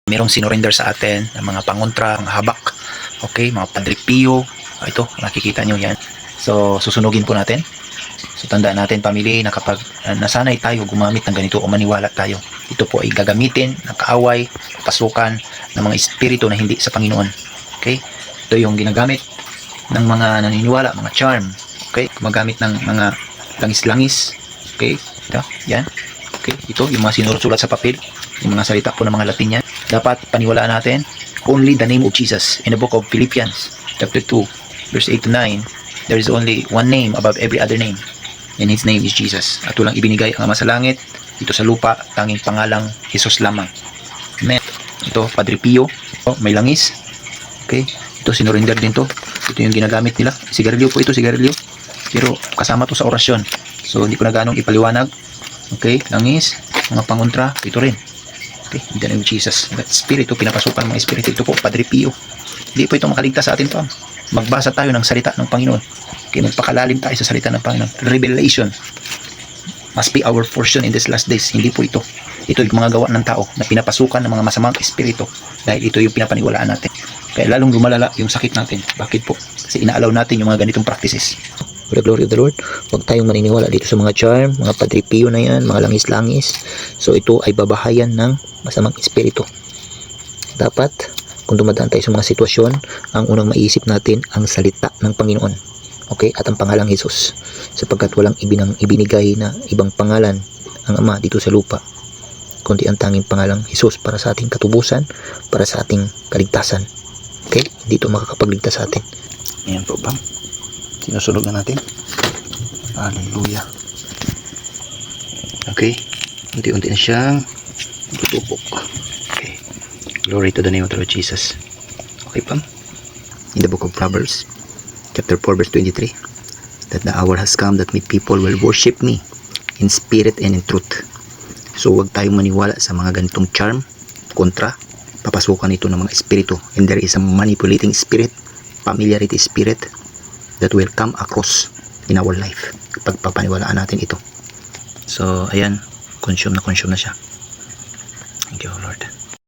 Merong sinurrender sa atin ng mga pangontra, mga habak, okay, mga Padre Pio. Ito, nakikita nyo yan. So, susunugin po natin. So, tandaan natin, pamilya, na kapag nasanay tayo gumamit ng ganito o maniwala tayo, ito po ay gagamitin ng kaaway, pasukan ng mga espiritu na hindi sa Panginoon. Okay? Ito yung ginagamit ng mga naniniwala, mga charm. Okay? Gumagamit ng mga langis-langis. Okay? Ito, yan. Okay? Ito, yung mga sinusulat sa papel, yung mga salita po ng mga Latin yan. Dapat paniwalaan natin only the name of Jesus. In the book of Philippians chapter 2 verse 8 to 9, there is only one name above every other name, and His name is Jesus. At walang ibinigay ang Ama sa langit, dito sa lupa, tanging pangalang Jesus lamang. Amen. Ito, Padre Pio, may langis. Okay, ito sinurinder din to. Ito yung ginagamit nila. Sigarilyo po ito, sigarilyo, pero kasama to sa orasyon, so hindi ko na ganong ipaliwanag. Okay, langis, mga pangontra, ito rin. Okay, in the name of Jesus. That spirit, pinapasukan ng mga espiritu. Ito po, Padre Pio. Hindi po ito makaligtas sa atin pa. Magbasa tayo ng salita ng Panginoon. Okay, magpakalalim tayo sa salita ng Panginoon. Revelation must be our portion in this last days. Hindi po ito. Ito yung mga gawa ng tao na pinapasukan ng mga masamang espiritu. Dahil ito yung pinapaniwalaan natin. Kaya lalong lumalala yung sakit natin. Bakit po? Kasi inaalaw natin yung mga ganitong practices. For the glory of the Lord, huwag tayong maniniwala dito sa mga charm, mga Padre Pio na yan, mga langis-langis. So ito ay babahayan ng masamang espiritu. Dapat, kung dumadaan tayo sa mga sitwasyon, ang unang maisip natin ang salita ng Panginoon. Okay? At ang pangalang Jesus. Sapagkat walang ibinigay na ibang pangalan ang Ama dito sa lupa, kundi ang tanging pangalang Jesus para sa ating katubusan, para sa ating kaligtasan. Okay? Dito makakapagligtas sa atin. Ayan po ba? Sinusunog na natin. Hallelujah. Okay. Unti-unti na siyang tutupok. Okay. Glory to the name of the Lord Jesus. Okay pa? In the book of Proverbs, chapter 4, verse 23, that the hour has come that my people will worship me in spirit and in truth. So, huwag tayong maniwala sa mga ganitong charm, kontra, papasukan ito ng mga espiritu. And there is a manipulating spirit, familiarity spirit, that will come across in our life kapag papaniwalaan natin ito. So, ayan, consume na siya. Thank you, Lord.